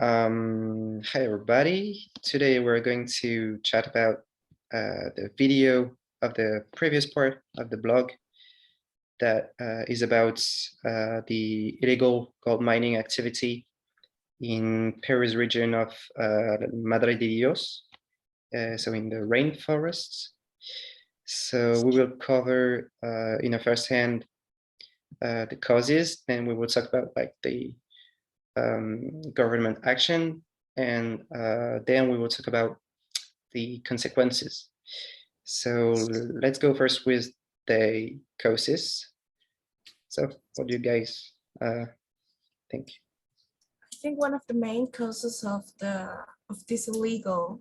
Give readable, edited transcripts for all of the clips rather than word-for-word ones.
Hi everybody. Today we're going to chat about the video of the previous part of the blog that is about the illegal gold mining activity in Peru's region of Madre de Dios, so in the rainforests. So we will cover in a first hand the causes, then we will talk about like the government action, and then we will talk about the consequences. So let's go first with the causes. So what do you guys think? I think one of the main causes of this illegal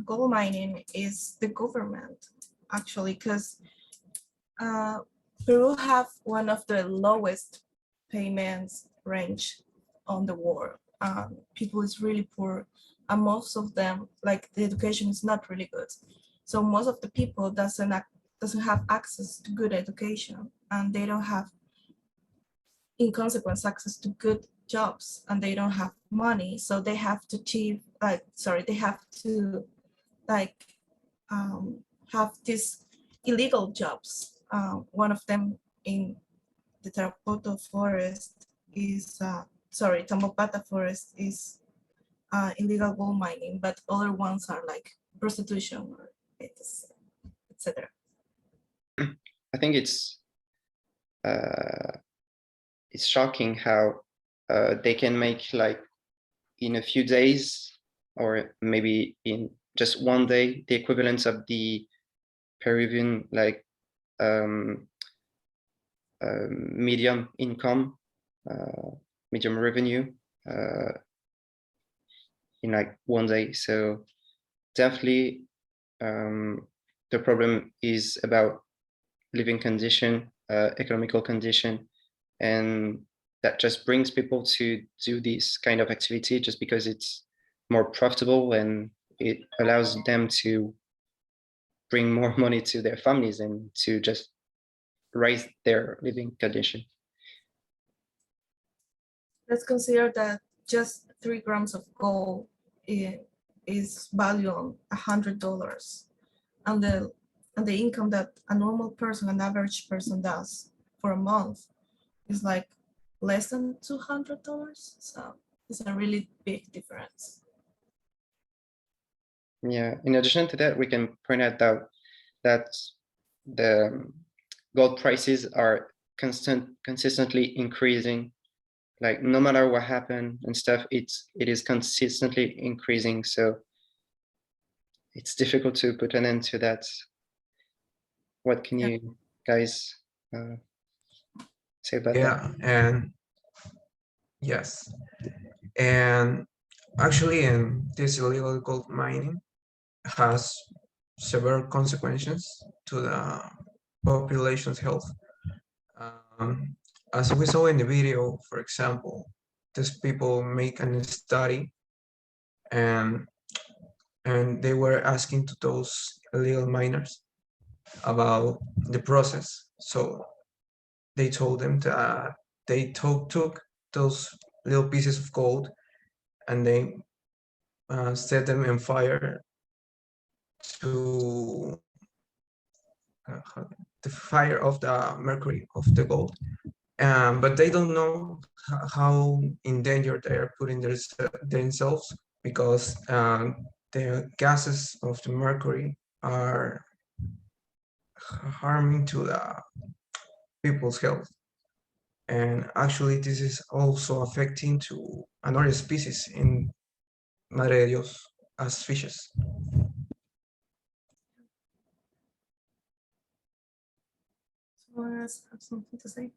gold mining is the government, actually, because Peru have one of the lowest payments range on the world. People is really poor, and most of them, like the education is not really good. So most of the people doesn't have access to good education, and they don't have, in consequence, access to good jobs, and they don't have money. So they have to have these illegal jobs. One of them in the Tarapoto forest is, Tambopata forest is illegal gold mining, but other ones are like prostitution or etc. I think it's shocking how they can make, like, in a few days or maybe in just one day, the equivalent of the Peruvian like medium income, medium revenue in like one day. So definitely the problem is about living condition, economical condition, and that just brings people to do this kind of activity just because it's more profitable and it allows them to bring more money to their families and to just raise their living condition. Let's consider that just 3 grams of gold is valued on $100, and the income that a normal person, an average person, does for a month is like less than $200. So it's a really big difference. Yeah. In addition to that, we can point out that the gold prices are consistently increasing. Like no matter what happened and stuff, it is consistently increasing. So it's difficult to put an end to that. What can you guys say about that? Yeah, and yes, and actually, this illegal gold mining has severe consequences to the population's health. As we saw in the video, for example, these people make a study, and they were asking to those illegal miners about the process. So they told them that they took those little pieces of gold and they set them on fire to the fire of the mercury of the gold. But they don't know how in danger they are putting themselves, because the gases of the mercury are harming to the people's health. And actually, this is also affecting to another species in Madre de Dios as fishes. Someone else have something to say?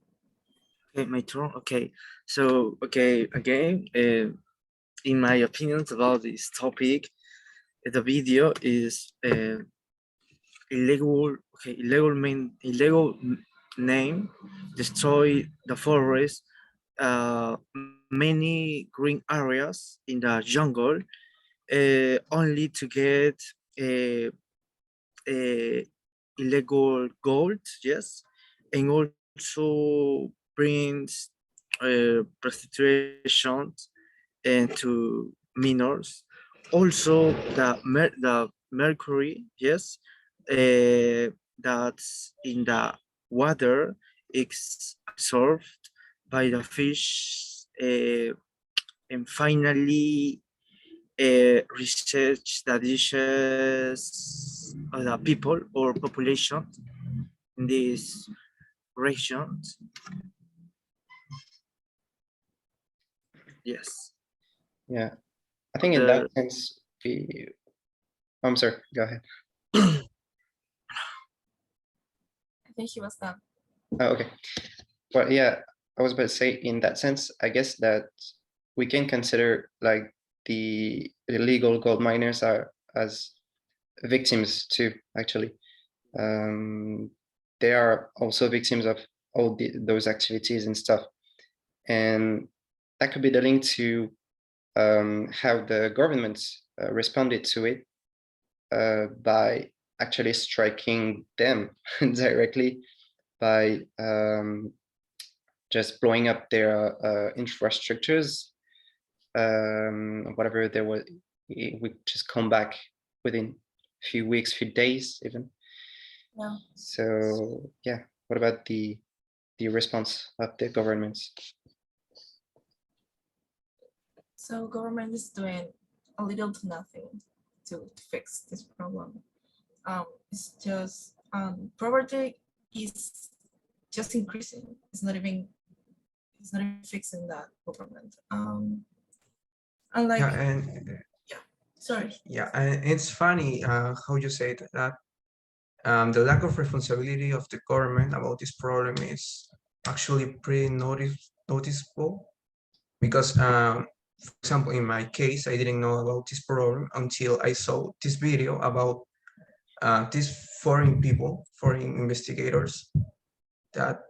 Okay, my turn. Okay, so again, in my opinions about this topic, the video is illegal. Okay, illegal name destroy the forest, many green areas in the jungle, only to get illegal gold. Yes, and also brings prostitution and to minors. Also, the mercury, yes, that's in the water is absorbed by the fish, and finally, research the dishes of the people or population in these regions. Yes. Yeah, I think in that The- sense, we. I'm sorry. Go ahead. I think he was done. Oh, okay. Well, yeah, I was about to say in that sense, I guess that we can consider like the illegal gold miners are as victims too, actually. They are also victims of all those activities and stuff. And that could be the link to how the government responded to it by actually striking them directly by just blowing up their infrastructures, whatever there was, it would just come back within a few weeks, few days even. Yeah. So yeah, what about the response of the governments? So government is doing a little to nothing to fix this problem. It's just poverty is just increasing. It's not even fixing that government. And like, Yeah, and sorry. yeah, and it's funny how you say that the lack of responsibility of the government about this problem is actually pretty noticeable because, for example, in my case, I didn't know about this problem until I saw this video about these foreign people, foreign investigators, that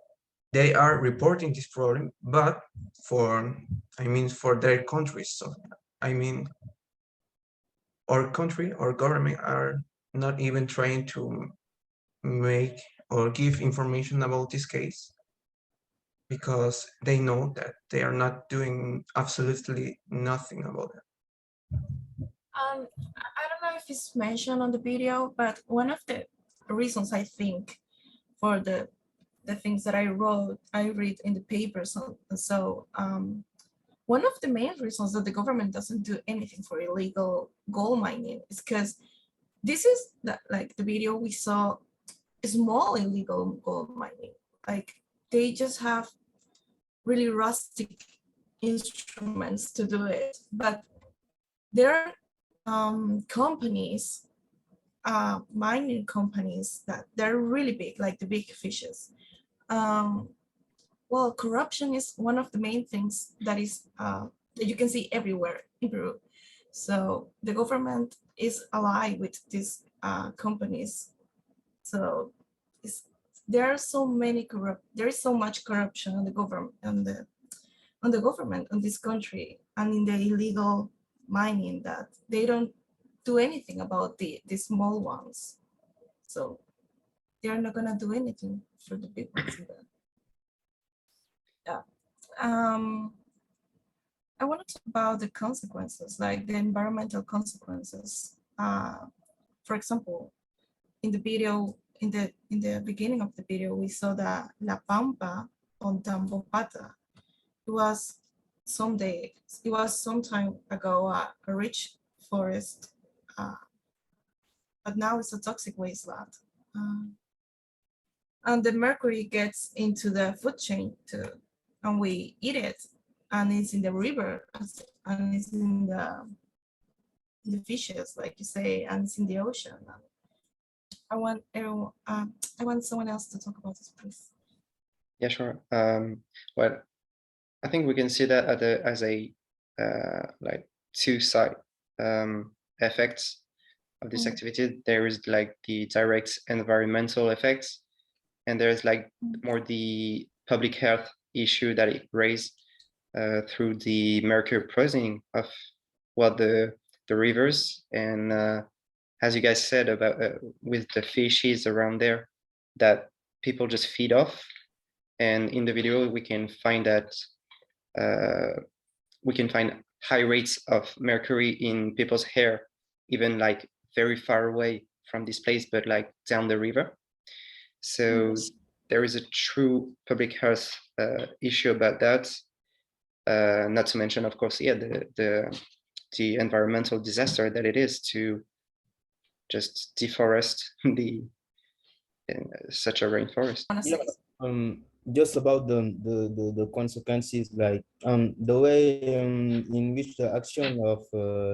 they are reporting this problem, but for their countries. So, I mean, our country, our government are not even trying to make or give information about this case because they know that they are not doing absolutely nothing about it. I don't know if it's mentioned on the video, but one of the reasons I think for the things that I read in the papers. So one of the main reasons that the government doesn't do anything for illegal gold mining is because this is like the video we saw, small illegal gold mining. Like they just have really rustic instruments to do it, but there are companies, mining companies that they're really big, like the big fishes. Well, corruption is one of the main things that is that you can see everywhere in Peru. So the government is allied with these companies. So there are so many there is so much corruption on the government on this country and in the illegal mining that they don't do anything about the small ones. So they're not gonna do anything for the big ones either. Yeah. I want to talk about the consequences, like the environmental consequences. For example, in the video, in the beginning of the video, we saw that La Pampa on Tambopata. It was some time ago a rich forest, but now it's a toxic wasteland. And the mercury gets into the food chain too, and we eat it, and it's in the river, and it's in the fishes, like you say, and it's in the ocean. I want everyone, I want someone else to talk about this, please. Yeah, sure. Well, I think we can see that as a like two side effects of this activity. There is like the direct environmental effects, and there's like more the public health issue that it raised through the mercury poisoning of the rivers, and as you guys said about with the fishes around there that people just feed off. And in the video we can find that we can find high rates of mercury in people's hair, even like very far away from this place, but like down the river. So there is a true public health issue about that. Not to mention, of course, yeah, the environmental disaster that it is to just deforest such a rainforest. Wanna say something? Just about the consequences, like the way in which the action of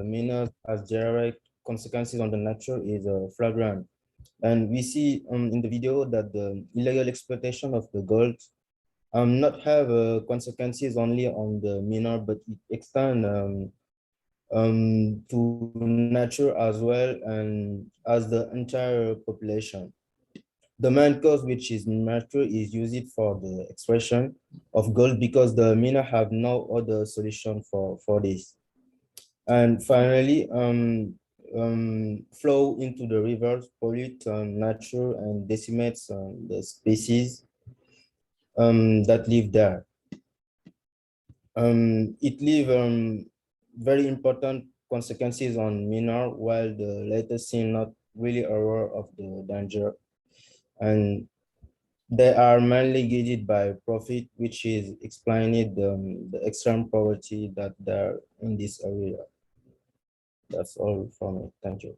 miners has direct consequences on the nature is flagrant. And we see in the video that the illegal exploitation of the gold not have consequences only on the miner, but it extend to nature as well, and as the entire population. The main cause, which is mercury, is used for the extraction of gold because the miner have no other solution for this. And finally, flow into the rivers, pollute nature, and decimates the species that live there. It leaves very important consequences on miner, while the latter seem not really aware of the danger. And they are mainly guided by profit, which is explaining the extreme poverty that there in this area. That's all from me. Thank you.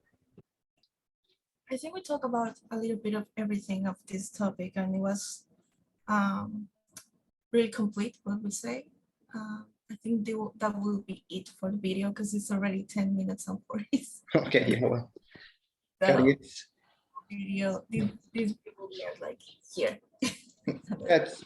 I think we talked about a little bit of everything of this topic, and it was really complete, what we say. I think that will be it for the video because it's already 10 minutes and 40. Okay, yeah, well, So got it. video, these people are like here. That's